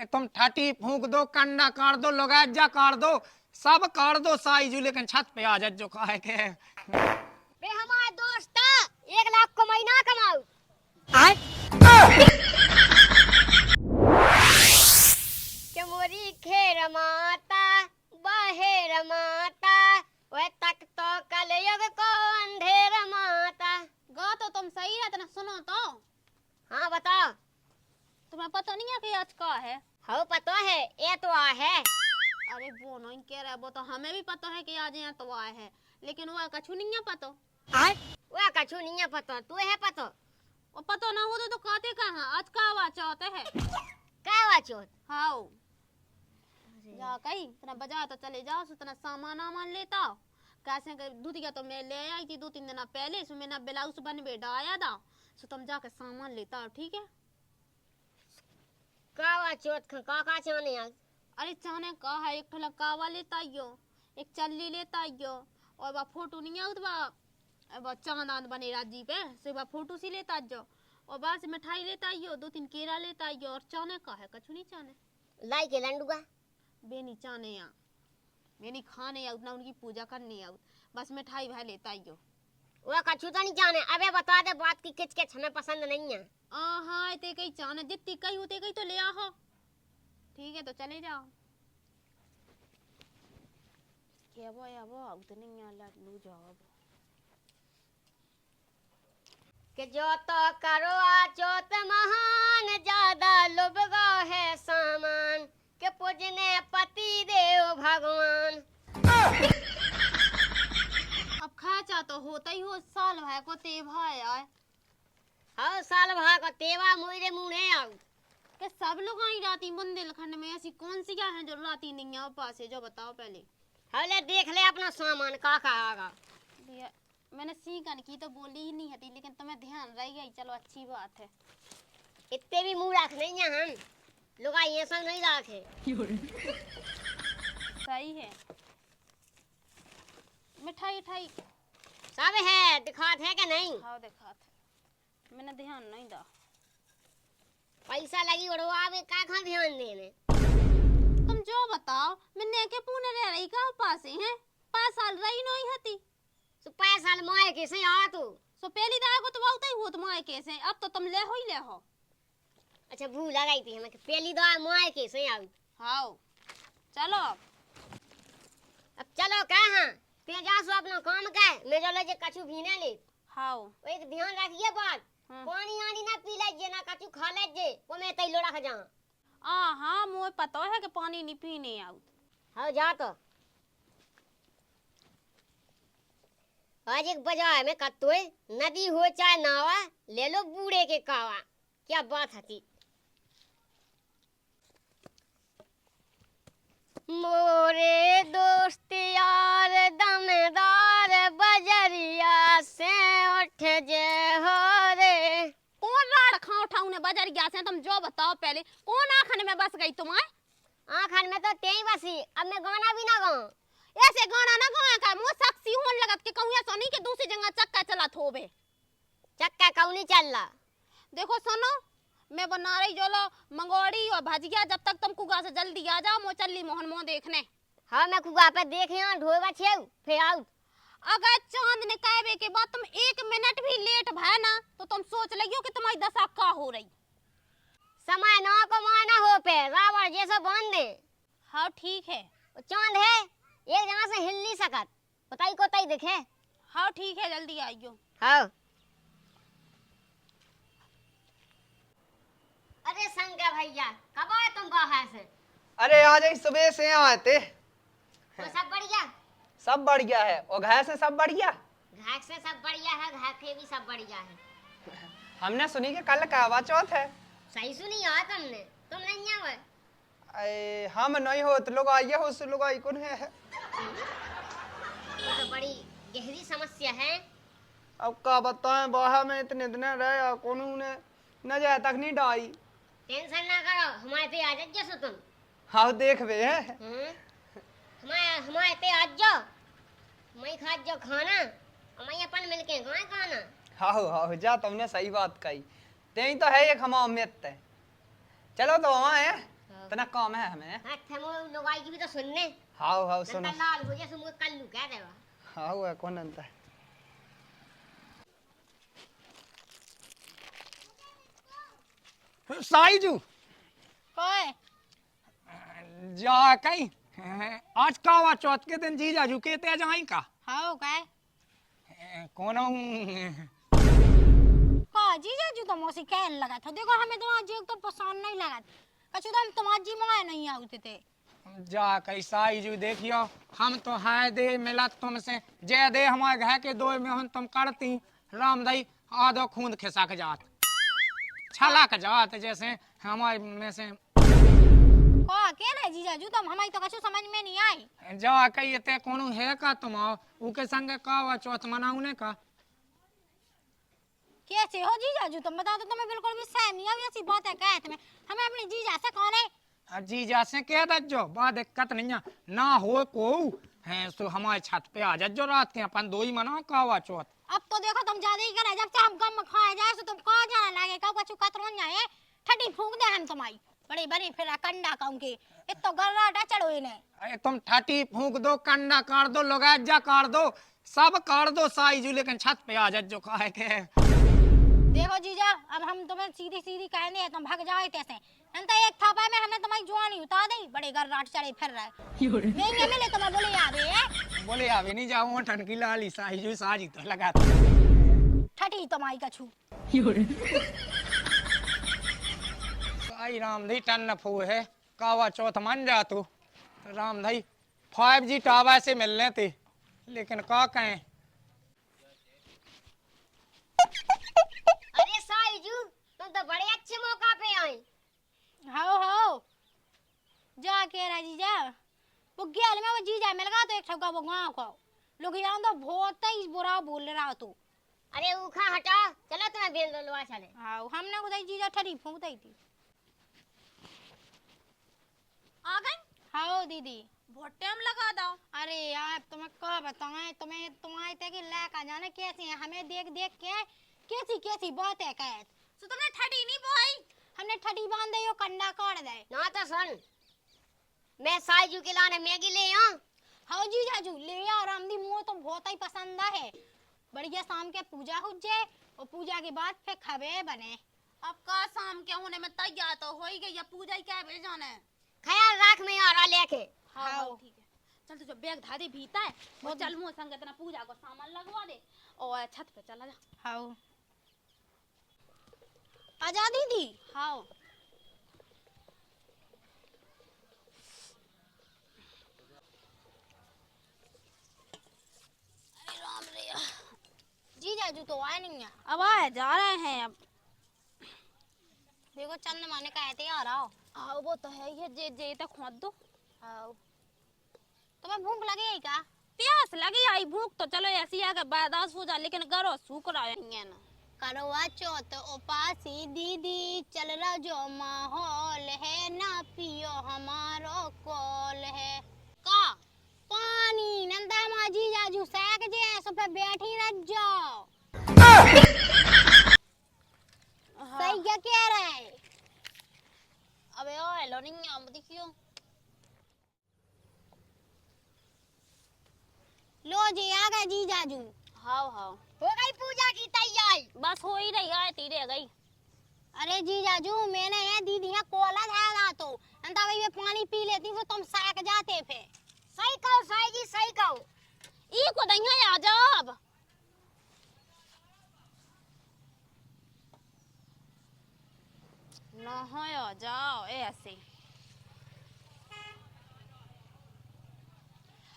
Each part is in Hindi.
तुम ठाटी फूंक दो, कंडा काट दो, लगाजा काट दो, सब काट दो साईजू, लेकिन छत पे आ जा जो कहे के बे हमारे दोस्त 1 लाख को महीना कमाऊ के मोरी खेर माता बहेर माता वह तक तो कलयुग को अंधेर माता। गा तो तुम सही है तना सुनो तो। हाँ बताओ। तुम्हें पता नहीं है कि आज का है? हाँ पता है, ये तो आ है। अरे वो नहीं कह रहा, वो तो हमें भी पता है कि आज यहाँ तो आए है, लेकिन वो कछु नहीं है पता। वह कछु नहीं है पता, तू है पता? और पता ना हो तो कहते कहाँ आज का आवाज चाहते है। क्या बात? हाँ जा कहीं तना बाजार तो चले जाओ, सो तना सामान आमान लेता हो। कैसे दूधिया तो मैं ले आई थी 2-3 दिन पहले, सो मैंने ब्लाउज बन बेटा आया था, सो तुम जाकर सामान लेता हो, ठीक है? कावा चौथ का चाने आज? अरे चाने का है, एक ठोला कावा लेता आइयो, एक चल्ली लेता आइयो, और वह फोटो नहीं आउत वह चांद बने राजी पे, से वह फोटो सी लेता आइयो, और बाद से मिठाई लेता आइयो, 2-3 केरा लेता आइयो, और चाने का है कछु नहीं चाने। लाई के लंडुआ बेनी चाने या बेनी खाने आउत ना उनकी पूजा करने आउत, बस मिठाई भाई लेता आइयो। वह कछु तो नहीं जाने। अबे बता दे, बात की किच किच हमें पसंद नहीं है। हाँ ते कहीं चाने जितनी कहीं होते कहीं तो ले आओ, ठीक है? तो चले जाओ। क्या वो आउत नहीं आ लू जाओ कि जो तो करो चौथ महान ज्यादा लुभगा है सामान के पूजने पति देव भगवान। अब खर्चा तो होता ही हो, साल भाई को तेवा आए। हाँ साल भाग को तेवा मुझे मुँह आऊ कि सब लोग आई राती बुंदेलखंड में, ऐसी कौन सी क्या है जो राती नहीं है पास है, जो बताओ पहले। हले देख ले अपना सामान का आगा। मैंने सीखन की तो बोली ही नहीं हती, लेकिन तुम्हें ध्यान रह गई, चलो अच्छी बात है। इतने भी मुँह रख नहीं है हम लोग, ये सब नहीं रखे। सही है। मिठाई ठाई सब है, दिखात है कि नहीं? हाँ दिखात, मैंने ध्यान नहीं दा। पैसा लगी उड़वावे का खा ध्यान देने। तुम जो बताओ, मैंने के पुणे रह रही का पास है 5 साल रही नहीं हती, सो 5 साल माए कैसे आ तू? सो पहली दाग को तो बहुत ही हो तुम्हारे कैसे, अब तो तुम ले हो ही ले हो। अच्छा भूल लगाई थी हमें, पहली दवा माए कैसे आ? हाँ चलो अब चलो कहाँ ते जा सो अपना काम का, मैं जो ले कछु भीने ले। हाँ एक ध्यान रखिए बात, पानी आनी ना पी ले ना कछु खा ले जे, वो मैं तैलो रख जा। हाँ मुझे पता है कि पानी नहीं पीने आउत। हाँ जा तो आज एक बाजार में कत्तोय नदी हो चाहे नावा ले लो बूढ़े के कावा, क्या बात हती। मोरे दोस्त यार दमदार बजरिया से उठ जे हो रे। कौन राड़ खा उठाऊ ने बाजार गया से, तुम जो बताओ पहले, कौन आखन में बस गई तुम्हारे? आखन में तो तेई बसी, अब मैं गाना भी ना गाऊं। ऐसे गाना ना गाया का, मुंह सक्सी होन लगत के कहूं या सोनी के दूसरी जगह चक्का चला थोबे। चक्का कौनी चल रहा? देखो सुनो, मैं बना रही जोलो मंगोड़ी और भजिया, जब तक तुम कुगा से जल्दी आ जाओ, मो चली मोहन मोह देखने। हाँ मैं कुगा पे देखे ढोबा छेऊ फिर आउट। अगर चांद ने कहवे के बाद तुम 1 मिनट भी लेट भय ना, तो तुम सोच लियो कि तुम्हारी दशा का हो रही। समय ना को माना हो पे रावण जैसा बांध दे। हाँ ठीक है। चांद है एक जगह से हिल नहीं सकत, बताई को तई देखे। हाँ ठीक है, जल्दी आइयो। हाँ अरे संगा भैया कब आए तुम बाहर से? अरे आज ही सुबह से आए थे। तो सब बढ़िया? सब बढ़िया है, और घर से सब बढ़िया? घर से सब बढ़िया है, घर के भी सब बढ़िया है। हमने सुनी कि कल करवा चौथ है। सही सुनी है तुमने, तुम नहीं आवे? अरे हम नहीं हो तो लोग आइए हो, लोग आई कौन है? तो बड़ी गहरी समस्या है। अब का बताएं, बाहर में इतने दिन रहे, कौन ने न जाए तक नहीं डाई। टेंशन ना करो, हमारे पे आ जाइए तुम। हाँ देख वे है। हमारे पे आ जाओ, मैं खा जाओ खाना, मैं अपन मिलके खाए खाना। हाँ जा, तुमने सही बात कही, ते ही तो है एक हमारा उम्मीद है। चलो तो वहाँ है। इतना काम है हमें। हाँ थमो लुगाई की भी तो सुनने। हाउ सुनो। नंता लाल हो जैसे मुझे कल्लू कह देवा। हाउ है कौन अंता है। साईजू कोई जा कहीं आज कावा चौथ के दिन जीजाजू के ते जाई का। हाउ काय कौन का जीजाजू तो मोसी कहने लगा था देखो हमें तो आज तो पसंद नहीं लगा कछु तो हम तुम्हारी जी मंगाए नहीं आते थे जा कहीं साईजू देखियो हम तो है दे मिला तुमसे जय दे हमारे घर के दो में हम तुम करती राम दई आधो खून खिसक जात छलक जात जैसे हमारे में से का के रे जीजाजू तुम हमारी तो कछु समझ में नहीं आई जा कहीं ते कोनो है का तुम उके संग कावा चौथ मनाउने का। कैसे हो जीजाजू तुम बताओ तो तुम्हें बिल्कुल भी सहम नहीं आई ऐसी बात है कहे तुम्हें हमें अपनी जीजा से कौन है जीजा से कह दो बा दिक्कत नहीं है ना हो को है सो हमारे छत पे आ जा जो रात के अपन दो ही मना कावा चौथ। अब तो देखो तुम ज्यादा ही करे जब से हम गम खाए जाए तो तुम कहाँ जाने लगे का कुछ कतरो जाए ठटी फूंक दे हम तुम्हारी बड़ी बड़ी फिर कंडा कहूंगी इतो गर्राटा चढ़ो इन्हें। अरे तुम ठटी फूंक दो कंडा काट दो लगाजा काट दो सब काट दो साईजू लेकिन छत पे आ जा जो कहे के। देखो जीजा अब हम तुम्हें सीधी सीधी कहने हैं तुम भाग जाओ कैसे नंता एक थापा में हमने तुम्हारी जुआनी उतार दी बड़े गर्राट चढ़े फिर रहे महंगे मिले तुम्हें बोले याद है बोले अभी नहीं जाऊँ ठनकी लाली साईजू साजी तो लगा ठटी तुम्हारी कछु साई राम दी टन फू है कावा चौथ मन जा तू राम भाई 5G टावर से मिलने थे लेकिन का कहें। अरे साईजू तुम तो बड़े अच्छे मौका पे आए। हाओ जा के रहा जीजा वो गेल में वो जीजा मिल गया तो एक ठगा वो गाँव को लोग यहाँ तो बहुत ही बुरा बोल रहा तो। अरे उखा हटा चलो तुम्हें बेल लुआ चले। हाओ हमने उधर जीजा ठरी फूंक दी थी आ गई। हाओ दीदी बहुत टाइम लगा दो। अरे यार तुम्हें क्या बताएं तुम्हें तुम्हारे तक लाका जाने कैसी है हमें देख देख के कैसी कैसी बात है कह तो तुमने ठड़ी नहीं बोई हमने ठड़ी बांध दे कंडा काट दे ना तो सुन मैं साईजू के लाने मैगी ले आ। हाँ जी जाजू ले आ रामदी मुँह तो बहुत ही पसंद है बढ़िया शाम के पूजा हो जाए और पूजा के बाद फिर खबे बने। अब का शाम के होने में तैयार तो हो ही गई या पूजा ही क्या भेज जाना है ख्याल रख मैं आ रहा लेके। हाँ ठीक है चल तो जो बैग धारे भीता है वो चल मुँह संग इतना पूजा को सामान लगवा दे और छत पे चला जा। हाँ आजा दीदी। हाँ जी जाजू तो आए नहीं है अब आए जा रहे हैं अब देखो चंद्रमा ने कहे थे आ रहा हो। आओ वो तो है ये जे जे तक खोद दो। आओ तुम्हें भूख लगी है क्या प्यास लगी आई भूख तो चलो ऐसी है बर्दाश्त हो जा लेकिन गरो सूख रहा है ना करवा चौथ उपासी दीदी चल रहा जो माहौल है ना पियो हमारो कॉल है का पानी नंदा माजी जाजू सैक जे सो पे बैठी रह जाओ। सही क्या कह रहा है अबे ओ हेलो नहीं आम देखियो लो जी आ गए जी जाजू। हाँ हाँ हो गई पूजा की तैयारी बस हो ही रही है तीरे गई। अरे जी जाजू मैंने ये दीदी है कोला था तो अंता भाई मैं पानी पी लेती तो तुम सैक जाते फिर। सही कहो साई जी सही कहो ई को दहिया आ जाओ अब ना आ जाओ ऐसे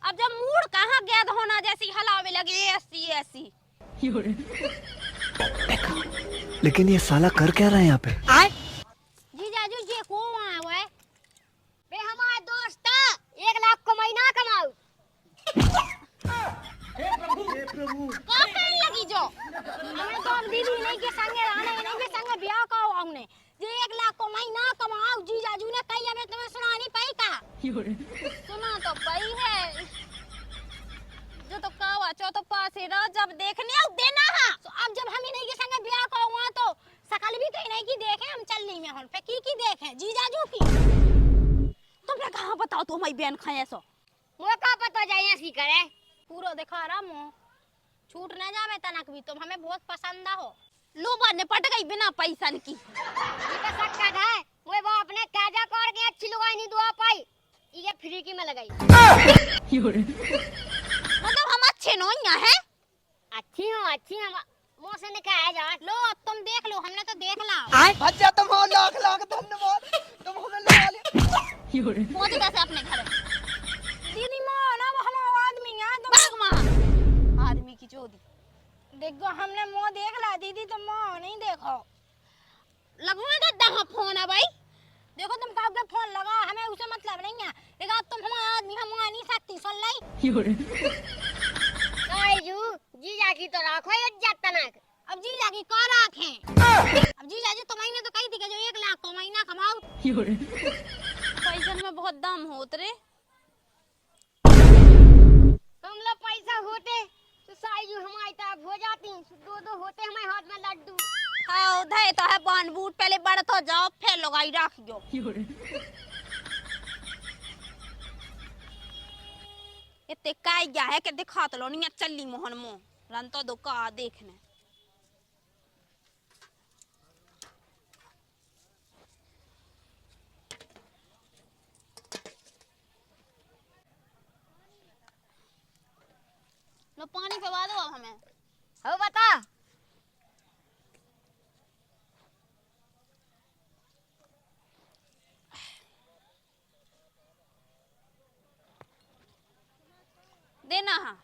अब जब मूड कहाँ गैद होना जैसी हलावे लगी ऐसी ऐसी लेकिन ये साला कर क्या रहा है यहाँ पे? जी जाजू जी को आया हुआ है बे हमारे दोस्त 1 लाख को महीना कमाऊ। हे प्रभु का करने लगी जो हमने तो अब दीदी नहीं के संगे रहना नहीं के संगे ब्याह का हुआ हमने जे 1 लाख को महीना कमाओ जी जाजू ने कही हमें तुम्हें सुना नहीं पाई का सुना तो पाई है जो तो कावा चो तो पास ही रह जब देखने आओ देना है तो अब जब हम ही नहीं के संगे ब्याह का हुआ तो सकल भी कहीं नहीं की देखे हम चलनी में हन पे की देखे जी जाजू की कहाँ बताओ तो हमारी बहन खाए सो मुझे का पता जाए ऐसी करे। पूरा दिखा रहा मुँह छूट न जावे तनक भी तुम हमें बहुत पसंद हो। लो बाद ने पट गई बिना पैसा की। ये तो सक्का है मुझे बाप ने काजा कर के अच्छी लुगाई नहीं दुआ पाई ये फ्री की में लगाई। मतलब हम अच्छे नो यहाँ है। अच्छी हूँ मुँह से निकाया जा। लो अब तुम देख लो हमने तो देख ला। भज्जा तुम हो लाख लाख धन्यवाद तुम हमें लगा लिया। पहुंच कैसे अपने घर दीदी माँ ना वो हमारा आदमी यहाँ तो भाग मां आदमी की चोदी। देखो हमने मुँह देख ला दीदी तुम मुँह नहीं देखो। लगवाएगा दहा फोन है भाई। देखो तुम काब का फोन लगा हमें उसे मतलब नहीं है लेकिन अब तुम हमारा आदमी हम वहाँ नहीं सकती सुन लाई। कायजू जीजा की तो राखो इज्जत तनक। अब जीजा की का राखें। अब जीजा जी तो महीने तो कही थी कि जो 1 लाख को महीना कमाओ। पैसे में बहुत दाम होत रे। तुम लोग पैसा होते तो साईजू हमारी तरफ हो जाती दो होते हमारे हाथ में लड्डू। हाँ उधर तो है बान बूट पहले बड़ा तो जाओ फिर लगाई राखियो। इतने काय गया है कि दिखा तो लो नहीं चली मोहन मो रन तो दुका देखने। लो पानी पिवा दो अब हमें। हो बता देना हाँ